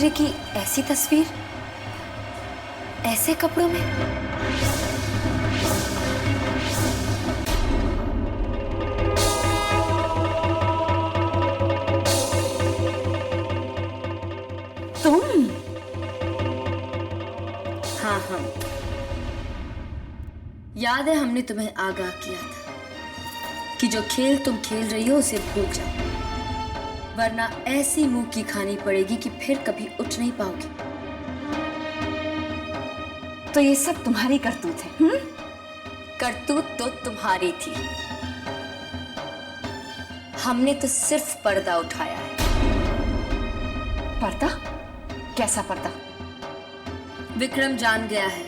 दूसरे की ऐसी तस्वीर ऐसे कपड़ों में? तुम? हाँ, हम। याद है हमने तुम्हें आगाह किया था कि जो खेल तुम खेल रही हो उसे भूल जाओ, वरना ऐसी मुंह की खानी पड़ेगी कि फिर कभी उठ नहीं पाओगी। तो ये सब तुम्हारी करतूत है? करतूत तो तुम्हारी थी, हमने तो सिर्फ पर्दा उठाया है। पर्दा? कैसा पर्दा? विक्रम जान गया है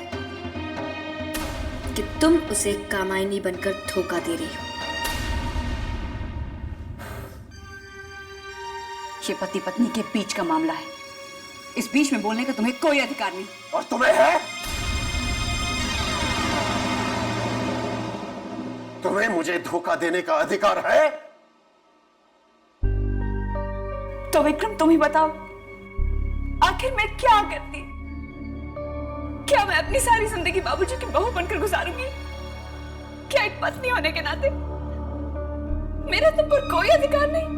कि तुम उसे कामायनी बनकर धोखा दे रही हो। ये पति पत्नी के बीच का मामला है, इस बीच में बोलने का तुम्हें कोई अधिकार नहीं। और तुम्हें है? तुम्हें मुझे धोखा देने का अधिकार है? तो विक्रम तुम ही बताओ, आखिर मैं क्या करती? क्या मैं अपनी सारी जिंदगी बाबूजी की बहू बनकर गुजारूंगी? क्या एक पत्नी होने के नाते मेरा तुम पर कोई अधिकार नहीं?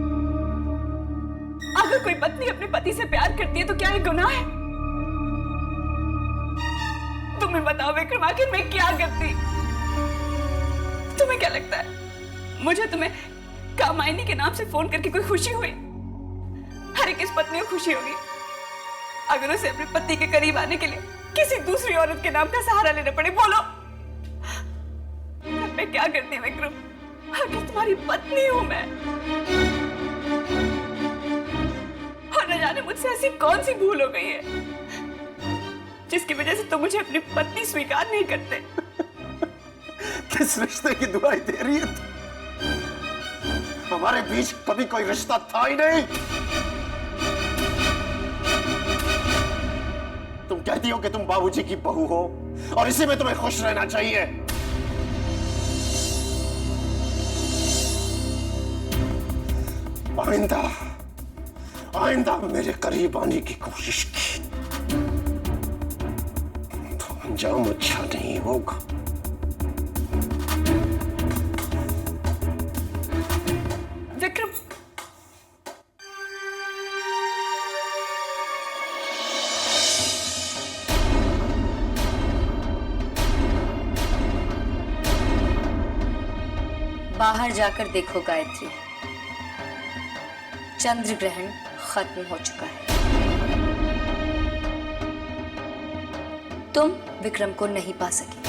अगर कोई पत्नी अपने पति से प्यार करती है तो क्या ये गुनाह है? तुम ही बताओ विक्रम, आखिर मैं क्या करती? तुम्हें क्या लगता है मुझे तुम्हें कामायनी के नाम से फोन करके कोई खुशी हुई? हर एक इस पत्नी को खुशी होगी अगर उसे अपने पति के करीब आने के लिए किसी दूसरी औरत के नाम का सहारा लेना पड़े। बोलो मैं क्या करती विक्रम? आखिर तुम्हारी पत्नी हूं मैं, और न जाने मुझसे ऐसी कौन सी भूल हो गई है जिसकी वजह से तुम मुझे अपनी पत्नी स्वीकार नहीं करते। किस रिश्ते की दुहाई दे रही है? हमारे बीच कभी कोई रिश्ता था ही नहीं। तुम कहती हो कि तुम बाबूजी की बहू हो और इसी में तुम्हें खुश रहना चाहिए। आइंदा मेरे करीब आने की कोशिश की तो अंजाम अच्छा नहीं होगा। विक्रम, बाहर जाकर देखो गायत्री, चंद्र ग्रहण खत्म हो चुका है। तुम विक्रम को नहीं पा सकी,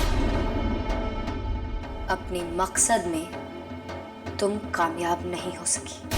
अपने मकसद में तुम कामयाब नहीं हो सकी।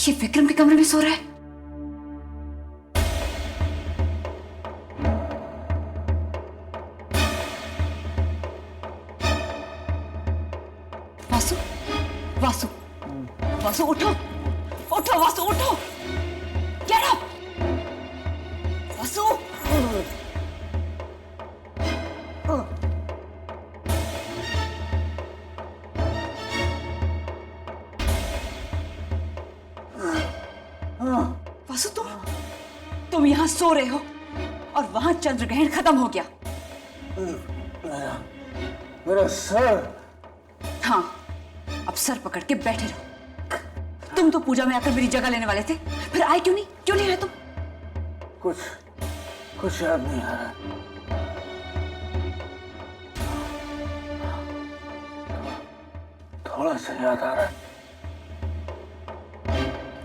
ये विक्रम के कमरे में सो रहा है। वासु, वासु, वासु उठो, उठो वासु उठो, गेट अप, वासु। वासु तुम यहां सो रहे हो और वहां चंद्र ग्रहण खत्म हो गया। मेरा सर। हाँ, अब सर पकड़ के बैठे रहो। तुम तो पूजा में आकर मेरी जगह लेने वाले थे, फिर आए क्यों नहीं? क्यों नहीं आए तुम? कुछ याद नहीं आ रहा। थोड़ा सा याद आ रहा है।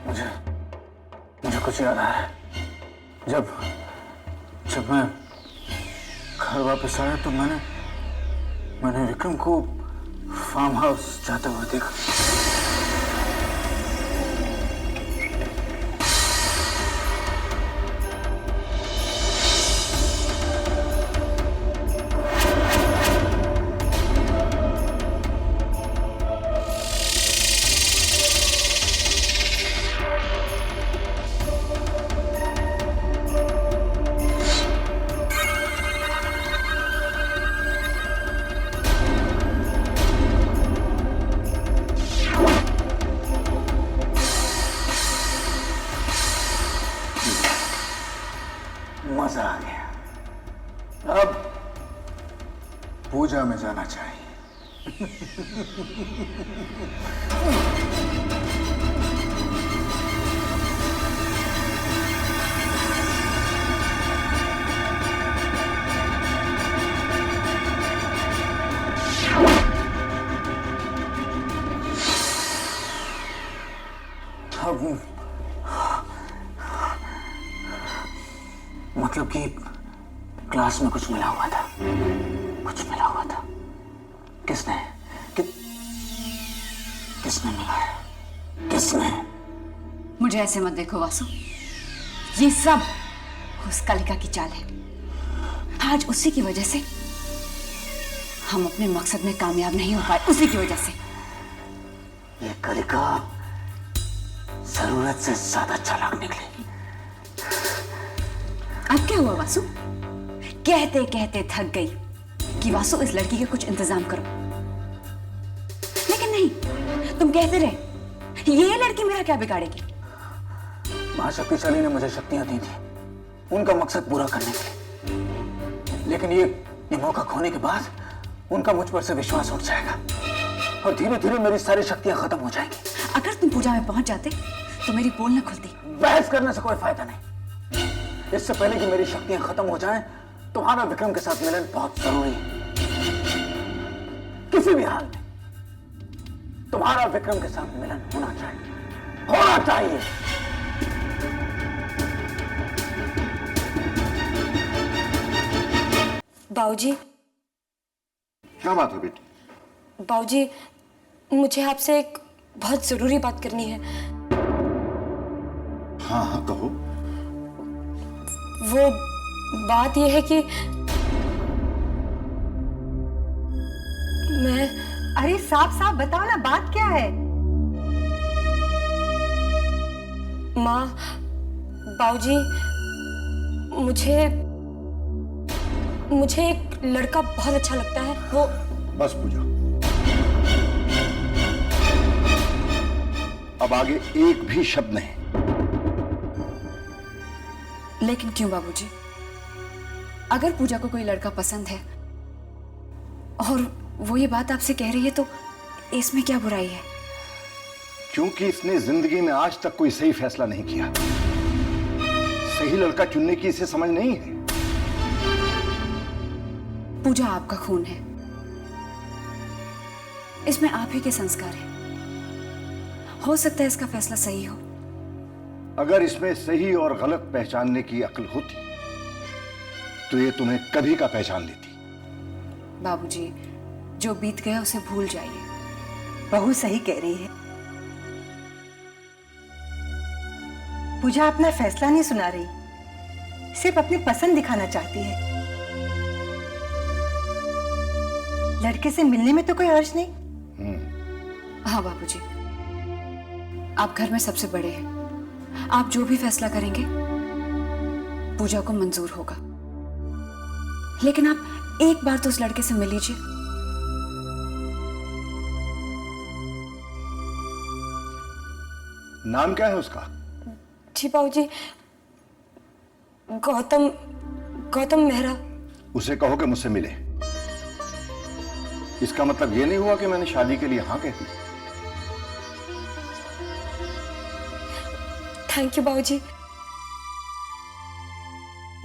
मुझे मुझे कुछ याद आ रहा है। जब मैं घर वापस आया तो मैंने विक्रम को फार्म हाउस जाते हुए देखा। मजा आ गया। अब पूजा में जाना चाहिए। अब मतलब कि क्लास में कुछ मिला हुआ था, किसने मिलाया? किसने? मुझे ऐसे मत देखो वासु, ये सब उस कालिका की चाल है। आज उसी की वजह से हम अपने मकसद में कामयाब नहीं हो पाए, उसी की वजह से। ये कालिका जरूरत से ज्यादा चालाक निकली। अब क्या हुआ वासु? कहते कहते थक गई कि वासु इस लड़की के कुछ इंतजाम करो, लेकिन नहीं, तुम कहते रहे ये लड़की मेरा क्या बिगाड़ेगी। मां शक्तिशाली ने मुझे शक्तियां दी थी उनका मकसद पूरा करने के लिए, लेकिन ये मौका खोने के बाद उनका मुझ पर से विश्वास उठ जाएगा और धीरे धीरे मेरी सारी शक्तियां खत्म हो जाएंगी। अगर तुम पूजा में पहुंच जाते तो मेरी पोल न खुलती। बहस करने से कोई फायदा नहीं। इससे पहले कि मेरी शक्तियां खत्म हो जाएं, तुम्हारा विक्रम के साथ मिलन बहुत जरूरी है। किसी भी हाल में तुम्हारा विक्रम के साथ मिलन होना चाहिए। बाबूजी, क्या बात है बेटी? बाबूजी, मुझे आपसे एक बहुत जरूरी बात करनी है। हाँ हाँ कहो। वो बात यह है कि मैं। अरे साफ साफ बताओ ना, बात क्या है? माँ, बाबूजी, मुझे एक लड़का बहुत अच्छा लगता है। वो बस पूजा, अब आगे एक भी शब्द नहीं। लेकिन क्यों बाबूजी? अगर पूजा को कोई लड़का पसंद है और वो ये बात आपसे कह रही है तो इसमें क्या बुराई है? क्योंकि इसने जिंदगी में आज तक कोई सही फैसला नहीं किया। सही लड़का चुनने की इसे समझ नहीं है। पूजा आपका खून है, इसमें आप ही के संस्कार हैं। हो सकता है इसका फैसला सही हो। अगर इसमें सही और गलत पहचानने की अक्ल होती तो ये तुम्हें कभी का पहचान लेती। बाबूजी, जो बीत गया उसे भूल जाइए। बहू सही कह रही है। पूजा अपना फैसला नहीं सुना रही, सिर्फ अपनी पसंद दिखाना चाहती है। लड़के से मिलने में तो कोई हर्ज नहीं। हाँ बाबूजी, आप घर में सबसे बड़े हैं। आप जो भी फैसला करेंगे पूजा को मंजूर होगा, लेकिन आप एक बार तो उस लड़के से मिल लीजिए। नाम क्या है उसका? जी बाबूजी, गौतम मेहरा। उसे कहो कि मुझसे मिले। इसका मतलब यह नहीं हुआ कि मैंने शादी के लिए हाँ कह दी। थैंक यू बाबूजी।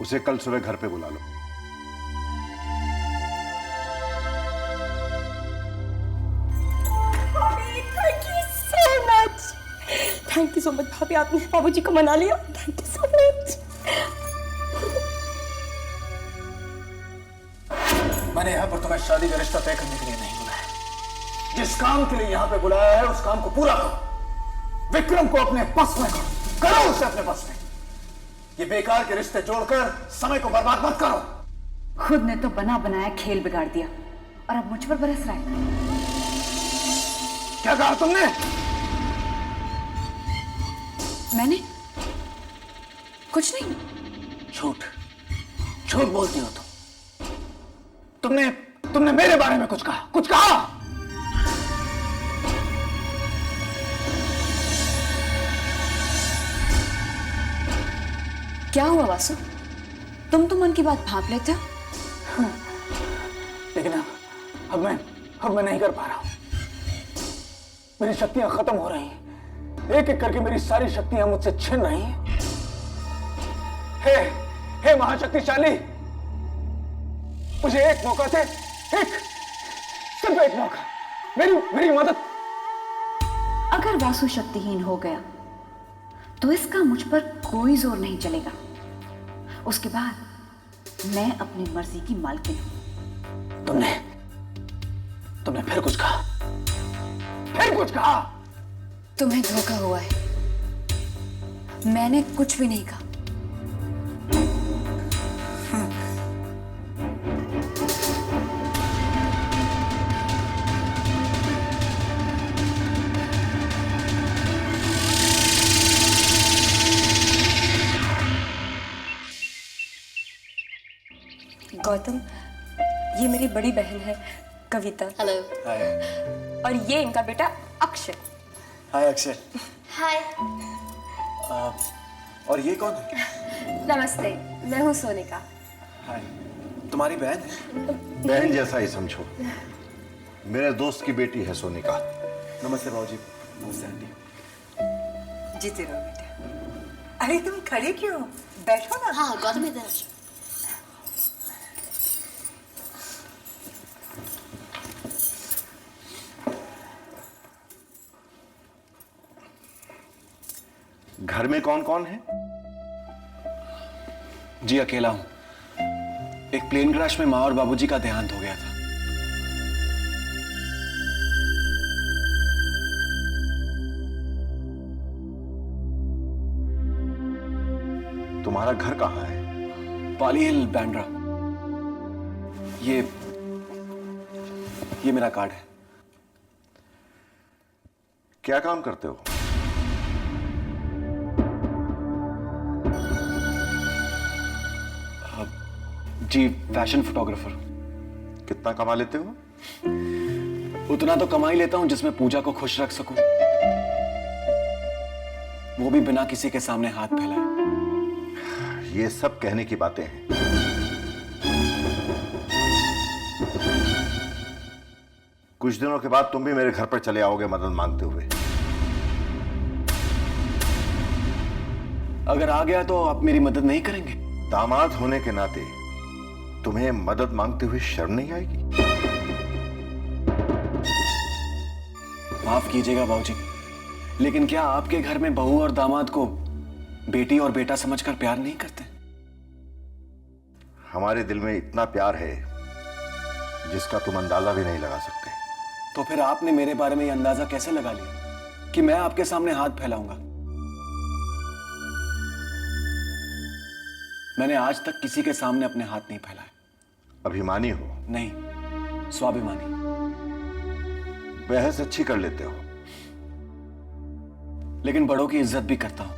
उसे कल सुबह घर पे बुला लो। भाभी, थैंक यू सो मच भाभी, आपने बाबूजी को मना लिया। Thank you so much. मैंने यहाँ पर तुम्हें शादी का रिश्ता तय करने के लिए नहीं बुलाया। जिस काम के लिए यहाँ पे बुलाया है उस काम को पूरा करो। विक्रम को अपने बस में करो उसे अपने बस में। ये बेकार के रिश्ते जोड़कर समय को बर्बाद मत करो। खुद ने तो बना बनाया खेल बिगाड़ दिया और अब मुझ पर बरस रहा है। क्या कहा तुमने? मैंने कुछ नहीं। झूठ झूठ बोलती हो तुमने मेरे बारे में कुछ कहा? क्या हुआ वासु, तुम तो मन की बात भांप लेते हो। लेकिन अब मैं नहीं कर पा रहा हूं। मेरी शक्तियां खत्म हो रही हैं। एक एक करके मेरी सारी शक्तियां मुझसे छिन रही हैं। हे महाशक्तिशाली, मुझे एक मौका दे, सिर्फ एक मौका, मेरी मदद। अगर वासु शक्तिहीन हो गया तो इसका मुझ पर कोई जोर नहीं चलेगा। उसके बाद मैं अपनी मर्जी की मालकिन हूं। तुमने फिर कुछ कहा? तुम्हें धोखा हुआ है, मैंने कुछ भी नहीं कहा। गौतम, ये मेरी बड़ी बहन है कविता। हेलो। हाय। और ये इनका बेटा अक्षय। हाय अक्षय। हाय। और ये कौन है? नमस्ते, मैं हूँ सोनिका। हाय। तुम्हारी बहन है? बहन जैसा ही समझो। मेरे दोस्त की बेटी है सोनिका। नमस्ते भाजी। नमस्ते आंटी। जीते रहो बेटा। अरे तुम खड़े क्यों, बैठो ना। हाँ गौतम इधर आ जाओ। घर में कौन कौन है? जी अकेला हूं। एक प्लेन क्रैश में माँ और बाबूजी का देहांत हो गया था। तुम्हारा घर कहाँ है? पाली हिल, बैंड्रा। ये मेरा कार्ड है। क्या काम करते हो? जी फैशन फोटोग्राफर। कितना कमा लेते हो? उतना तो कमा ही लेता हूं जिसमें पूजा को खुश रख सकूं, वो भी बिना किसी के सामने हाथ फैलाए। ये सब कहने की बातें हैं। कुछ दिनों के बाद तुम भी मेरे घर पर चले आओगे मदद मांगते हुए। अगर आ गया तो आप मेरी मदद नहीं करेंगे? दामाद होने के नाते तुम्हें मदद मांगते हुए शर्म नहीं आएगी? माफ कीजिएगा बाबूजी, लेकिन क्या आपके घर में बहू और दामाद को बेटी और बेटा समझकर प्यार नहीं करते? हमारे दिल में इतना प्यार है जिसका तुम अंदाजा भी नहीं लगा सकते। तो फिर आपने मेरे बारे में ये अंदाजा कैसे लगा लिया कि मैं आपके सामने हाथ फैलाऊंगा? मैंने आज तक किसी के सामने अपने हाथ नहीं फैलाए। अभिमानी हो? नहीं, स्वाभिमानी। बहस अच्छी कर लेते हो, लेकिन बड़ों की इज्जत भी करता हूं।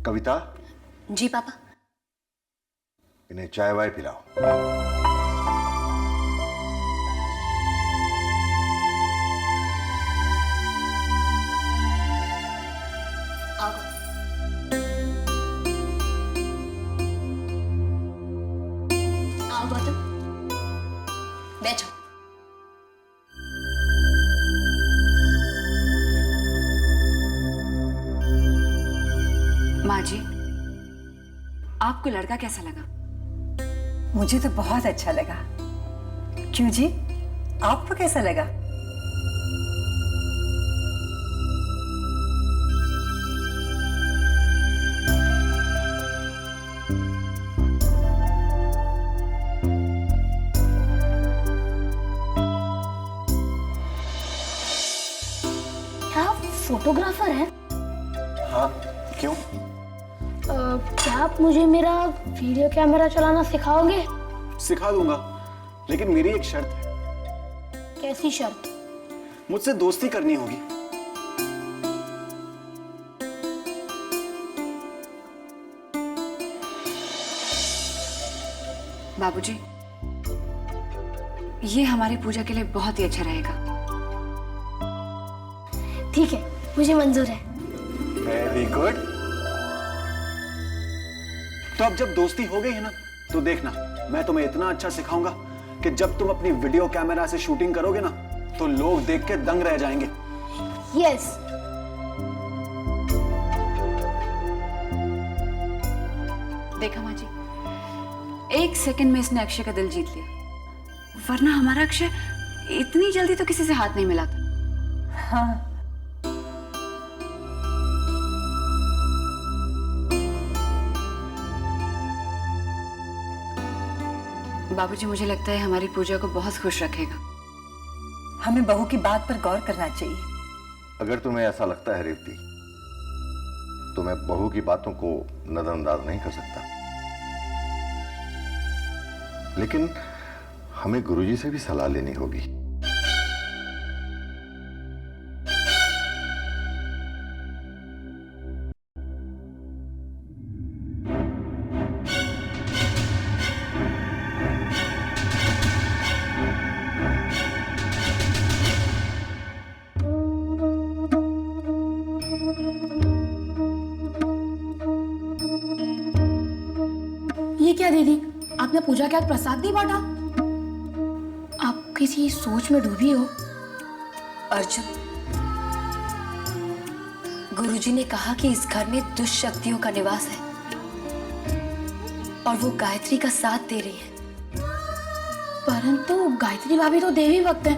कविता, जी पापा। इन्हें चाय वाय पिलाओ। आओ। आओ गौतम, बैठो। माँ जी, आपको लड़का कैसा लगा? मुझे तो बहुत अच्छा लगा। क्यों जी, आपको कैसा लगा? क्या आप फोटोग्राफर हैं? हाँ, क्यों? क्या आप मुझे मेरा वीडियो कैमरा चलाना सिखाओगे? सिखा दूंगा, लेकिन मेरी एक शर्त है। कैसी शर्त? मुझसे दोस्ती करनी होगी। बाबूजी, ये हमारी पूजा के लिए बहुत ही अच्छा रहेगा। ठीक है, मुझे मंजूर है। Very good. तो अब जब दोस्ती हो गई है ना, तो देखना, मैं तुम्हें इतना अच्छा सिखाऊंगा कि जब तुम अपनी वीडियो कैमरा से शूटिंग करोगे ना, तो लोग देख के दंग रह जाएंगे। यस। देखा माँ जी, 1 सेकंड में इसने अक्षय का दिल जीत लिया, वरना हमारा अक्षय इतनी जल्दी तो किसी से हाथ नहीं मिलाता। हाँ, बाबूजी, मुझे लगता है हमारी पूजा को बहुत खुश रखेगा। हमें बहू की बात पर गौर करना चाहिए। अगर तुम्हें ऐसा लगता है रेवती, तो मैं बहू की बातों को नजरअंदाज नहीं कर सकता, लेकिन हमें गुरुजी से भी सलाह लेनी होगी। ये क्या दीदी, आपने पूजा के आज प्रसाद नहीं बांटा? आप किसी सोच में डूबी हो। अर्जुन, गुरुजी ने कहा कि इस घर में दुष्ट शक्तियों का निवास है और वो गायत्री का साथ दे रही है। परंतु गायत्री भाभी तो देवी भक्त है।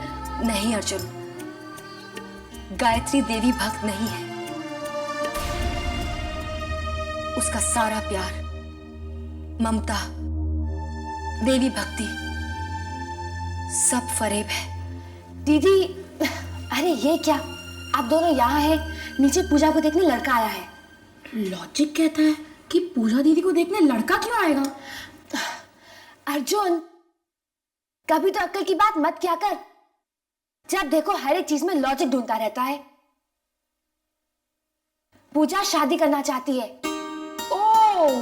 नहीं अर्जुन, गायत्री देवी भक्त नहीं है। उसका सारा प्यार, ममता, देवी भक्ति सब फरेब है। दीदी, अरे ये क्या, आप दोनों यहाँ हैं, नीचे पूजा को देखने लड़का आया है। लॉजिक कहता है कि पूजा दीदी को देखने लड़का क्यों आएगा? अर्जुन, कभी तो अक्ल की बात मत किया कर। जब देखो हर एक चीज में लॉजिक ढूंढता रहता है। पूजा शादी करना चाहती है। ओ,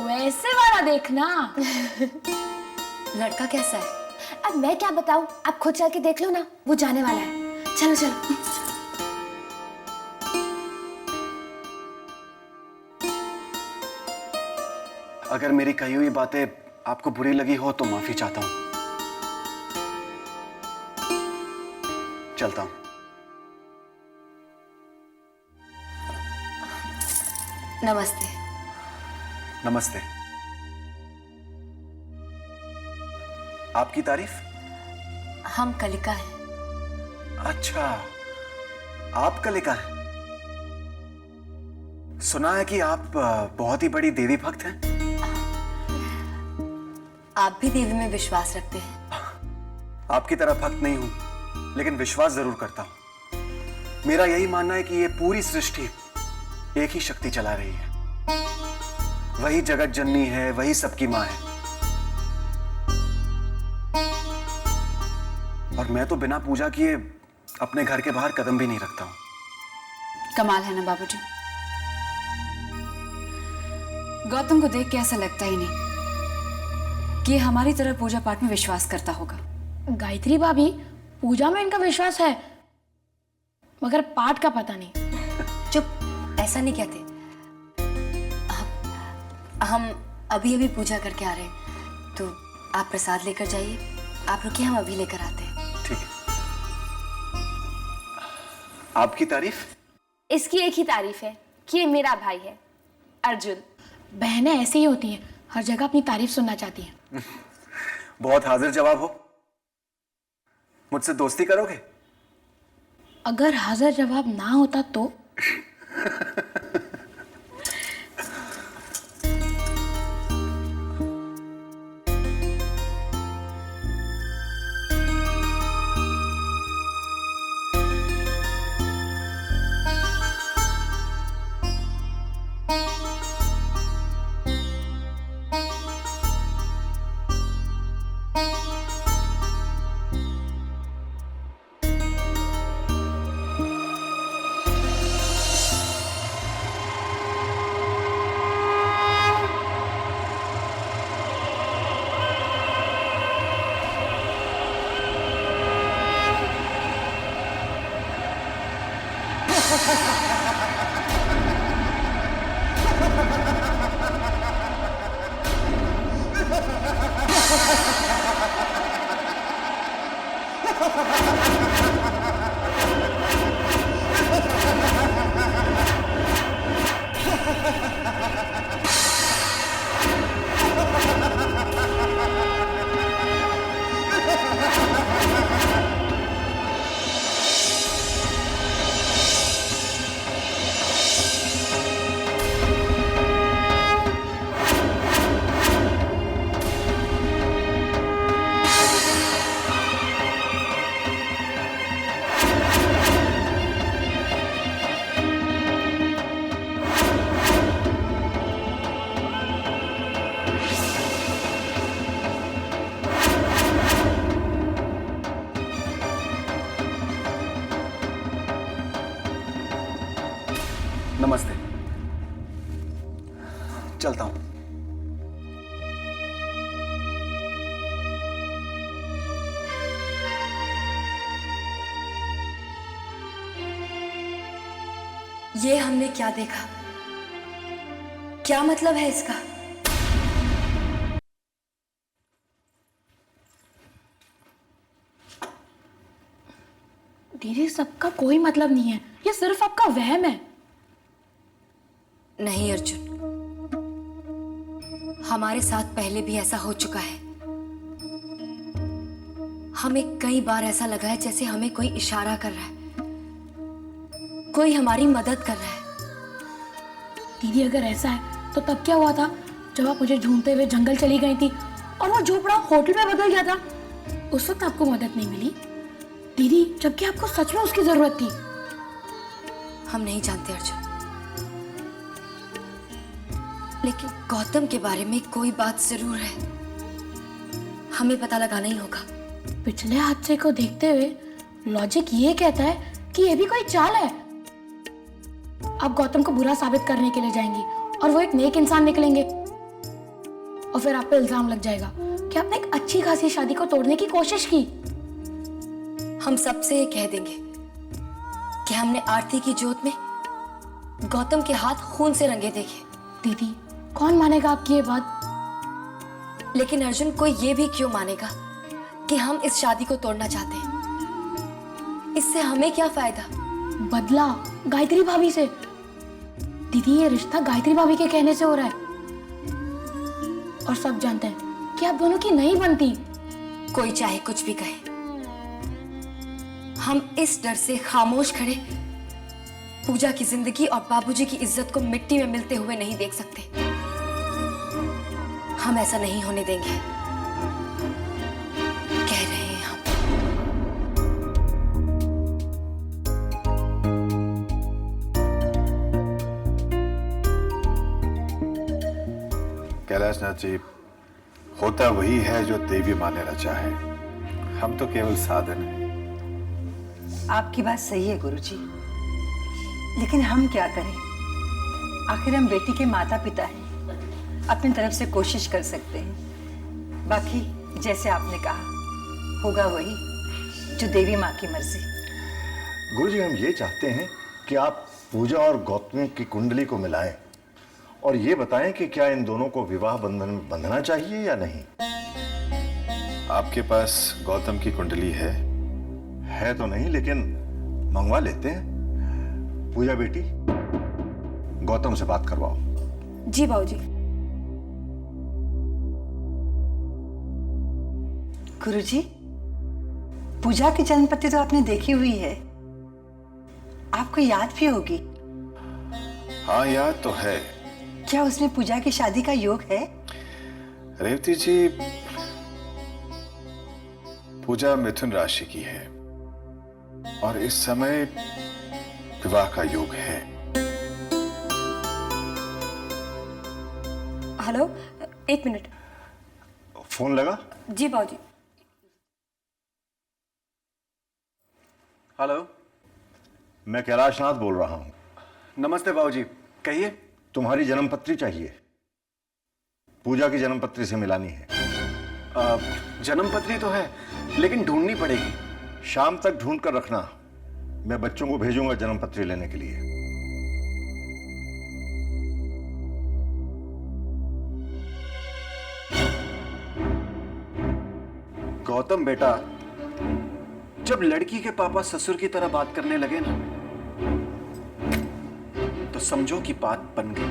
वैसे वाला देखना। लड़का कैसा है? अब मैं क्या बताऊं, आप खुद चल के देख लो ना, वो जाने वाला है। चलो चलो। अगर मेरी कही हुई बातें आपको बुरी लगी हो तो माफी चाहता हूं। चलता हूं। नमस्ते। नमस्ते। आपकी तारीफ? हम कलिका हैं। अच्छा, आप कलिका हैं। सुना है कि आप बहुत ही बड़ी देवी भक्त हैं। आप भी देवी में विश्वास रखते हैं? आपकी तरह भक्त नहीं हूं, लेकिन विश्वास जरूर करता हूं। मेरा यही मानना है कि ये पूरी सृष्टि एक ही शक्ति चला रही है। वही जगत जननी है, वही सबकी मां है। और मैं तो बिना पूजा किए अपने घर के बाहर कदम भी नहीं रखता हूं। कमाल है ना बाबूजी, गौतम को देख के ऐसा लगता ही नहीं कि ये हमारी तरह पूजा पाठ में विश्वास करता होगा। गायत्री भाभी, पूजा में इनका विश्वास है, मगर पाठ का पता नहीं। चुप, ऐसा नहीं कहते। हम अभी अभी पूजा करके आ रहे हैं, तो आप प्रसाद लेकर जाइए। आप रुकिए, हम अभी लेकर आते हैं। ठीक है। आपकी तारीफ? इसकी एक ही तारीफ है कि ये मेरा भाई है, अर्जुन। बहनें ऐसी ही होती हैं, हर जगह अपनी तारीफ सुनना चाहती हैं। बहुत हाजिर जवाब हो। मुझसे दोस्ती करोगे? अगर हाजिर जवाब ना होता तो? नमस्ते। चलता हूं। ये हमने क्या देखा? क्या मतलब है इसका? दीदी सबका कोई मतलब नहीं है, ये सिर्फ आपका वहम है। नहीं अर्जुन, हमारे साथ पहले भी ऐसा हो चुका है। हमें कई बार ऐसा लगा है जैसे हमें कोई इशारा कर रहा है, कोई हमारी मदद कर रहा है। दीदी अगर ऐसा है तो तब क्या हुआ था जब आप मुझे ढूंढते हुए जंगल चली गई थी और वो झोपड़ा होटल में बदल गया था? उस वक्त आपको मदद नहीं मिली दीदी, जबकि आपको सच में उसकी जरूरत थी। हम नहीं जानते अर्जुन, लेकिन गौतम के बारे में कोई बात जरूर है, हमें पता लगाना ही होगा। पिछले हादसे को देखते हुए लॉजिक ये कहता है कि ये भी कोई चाल है। आप गौतम को बुरा साबित करने के लिए जाएंगी और वो एक नेक इंसान निकलेंगे, और फिर आप पे इल्जाम लग जाएगा कि आपने एक अच्छी खासी शादी को तोड़ने की कोशिश की। हम सबसे ये कह देंगे कि हमने आरती की जोत में गौतम के हाथ खून से रंगे देखे। दीदी कौन मानेगा आपकी ये बात? लेकिन अर्जुन, कोई ये भी क्यों मानेगा कि हम इस शादी को तोड़ना चाहते हैं? इससे हमें क्या फायदा? बदला गायत्री भाभी से। दीदी ये रिश्ता गायत्री भाभी के कहने से हो रहा है, और सब जानते हैं कि आप दोनों की नहीं बनती। कोई चाहे कुछ भी कहे, हम इस डर से खामोश खड़े पूजा की जिंदगी और बाबूजी की इज्जत को मिट्टी में मिलते हुए नहीं देख सकते। हम ऐसा नहीं होने देंगे, कह रहे हैं हम। कैलाशनाथ जी, होता वही है जो देवी माँ ने रचा है, हम तो केवल साधन हैं। आपकी बात सही है गुरुजी, लेकिन हम क्या करें? आखिर हम बेटी के माता पिता हैं, अपनी तरफ से कोशिश कर सकते हैं। बाकी जैसे आपने कहा होगा वही, जो देवी माँ की मर्जी। गुरुजी, हम ये चाहते हैं कि आप पूजा और गौतम की कुंडली को मिलाएं और ये बताएं कि क्या इन दोनों को विवाह बंधन में बंधना चाहिए या नहीं। आपके पास गौतम की कुंडली है? है तो नहीं, लेकिन मंगवा लेते हैं। पूजा बेटी, गौतम से बात करवाओ। जी बाबूजी। गुरुजी, पूजा की जन्मपत्री तो आपने देखी हुई है, आपको याद भी होगी। हाँ याद तो है। क्या उसमें पूजा की शादी का योग है? रेवती जी, पूजा मिथुन राशि की है और इस समय विवाह का योग है। हेलो, एक मिनट। फोन लगा? जी बाबूजी। हेलो, मैं कैलाश नाथ बोल रहा हूं। नमस्ते बाबूजी, कहिए। तुम्हारी जन्मपत्री चाहिए, पूजा की जन्मपत्री से मिलानी है। जन्मपत्री तो है, लेकिन ढूंढनी पड़ेगी। शाम तक ढूंढ कर रखना, मैं बच्चों को भेजूंगा जन्मपत्री लेने के लिए। गौतम बेटा, जब लड़की के पापा ससुर की तरह बात करने लगे ना, तो समझो कि बात बन गई।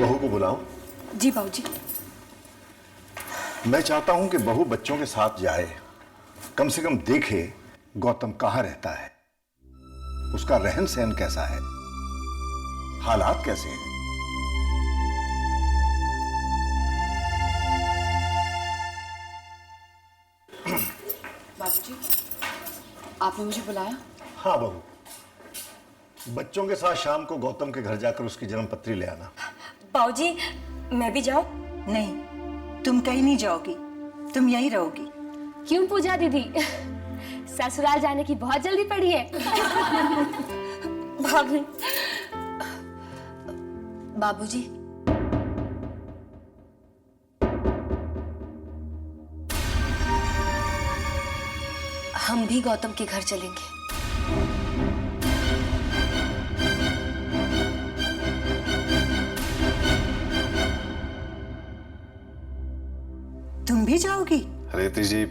बहू को बुलाओ। जी बाबूजी। मैं चाहता हूं कि बहू बच्चों के साथ जाए, कम से कम देखे गौतम कहां रहता है, उसका रहन सहन कैसा है, हालात कैसे हैं। बाबूजी, आपने मुझे बुलाया? हाँ बहू, बच्चों के साथ शाम को गौतम के घर जाकर उसकी जन्मपत्री ले आना। बाबूजी, मैं भी जाऊं? नहीं, तुम कहीं नहीं जाओगी, तुम यहीं रहोगी। क्यों पूजा दीदी, ससुराल जाने की बहुत जल्दी पड़ी है। भाभी। बाबूजी, हम भी गौतम के घर चलेंगे। तुम भी जाओगी? रेवती जी,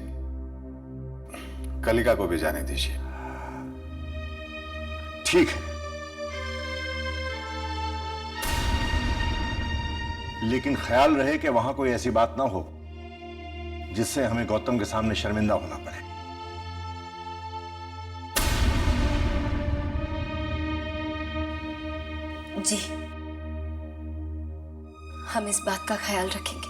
कलिका को भी जाने दीजिए। ठीक है, लेकिन ख्याल रहे कि वहां कोई ऐसी बात ना हो जिससे हमें गौतम के सामने शर्मिंदा होना पड़े। जी, हम इस बात का ख्याल रखेंगे।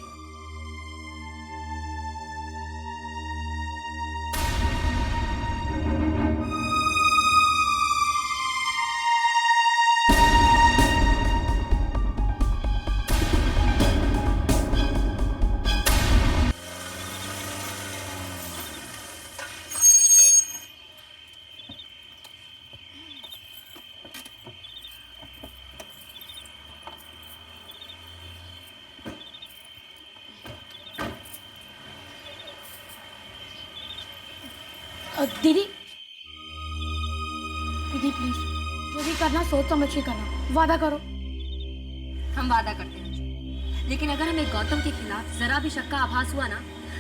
दीदी, दीदी प्लीज, जो भी करना सोच समझ के करना, वादा करो। हम वादा करते हैं, लेकिन अगर हमें गौतम के खिलाफ जरा भी शक का आभास हुआ ना,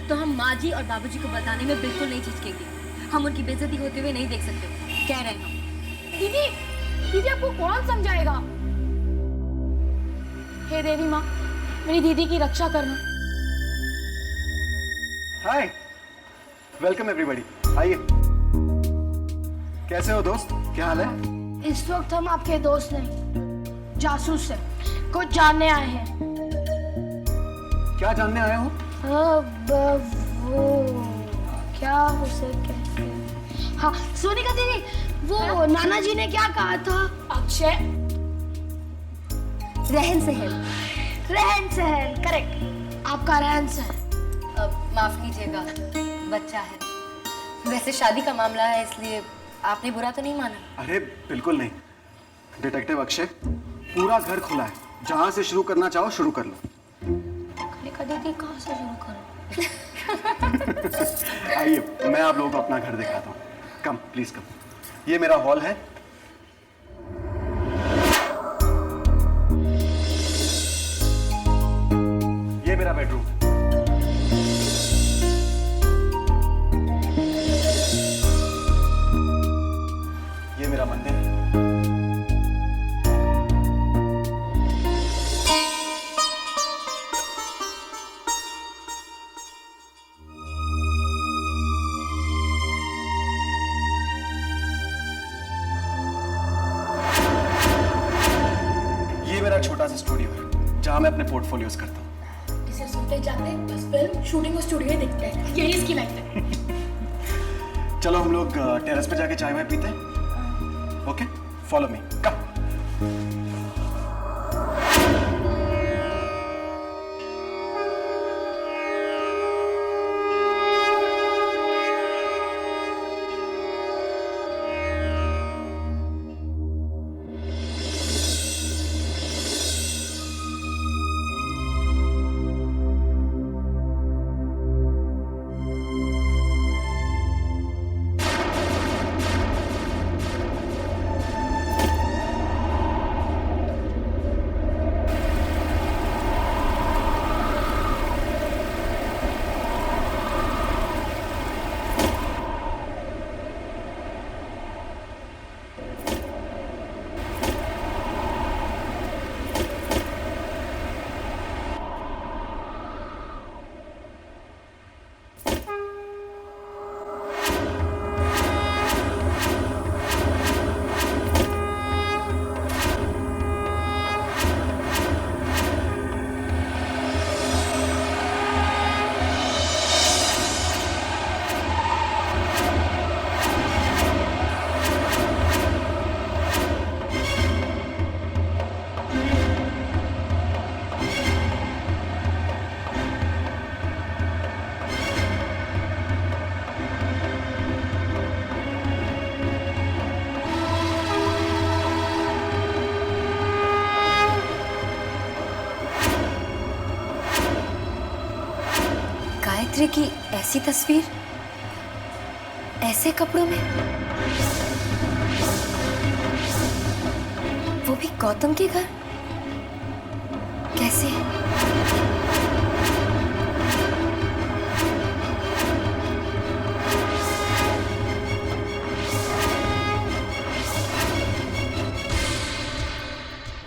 तो हम माँ जी और बाबूजी को बताने में बिल्कुल नहीं झिझकेंगे। हम उनकी बेइज्जती होते हुए नहीं देख सकते, कह रहे हैं हम। दीदी, दीदी आपको कौन समझाएगा? हे देवी माँ, मेरी दीदी की रक्षा करना। हाय, वेलकम एवरीबॉडी, आइए। कैसे हो दोस्त, क्या हाल है? इस वक्त हम आपके दोस्त नहीं, जासूस हैं, कुछ जानने आए हैं। क्या जानने आए हो? वो क्या उसे कहते हैं? हाँ, सोनिका दीदी, वो नाना जी ने क्या कहा था? अक्षय, रहन सहन। रहन सहन, करेक्ट, आपका रहन सहन। माफ कीजिएगा, बच्चा है। वैसे शादी का मामला है, इसलिए आपने बुरा तो नहीं माना? अरे बिल्कुल नहीं। डिटेक्टिव अक्षय, पूरा घर खुला है, जहां से शुरू करना चाहो शुरू कर लो। सोनिका दीदी, कहाँ से शुरू करूं? आइए, मैं आप लोगों को अपना घर दिखाता हूँ। Come please come. ये मेरा हॉल है। ये मेरा बेडरूम है। ये मेरा मंदिर है। मैं अपने पोर्टफोलियोज करता हूँ। इसे सुनते जाते बस फिल्म शूटिंग और स्टूडियो ही दिखते हैं, यही इसकी लाइफ है। चलो हम लोग टेरेस पे जाके चाय वाय पीते हैं। ओके, फॉलो मी, कम। गायत्री की ऐसी तस्वीर ऐसे कपड़ों में, वो भी गौतम के घर, कैसे?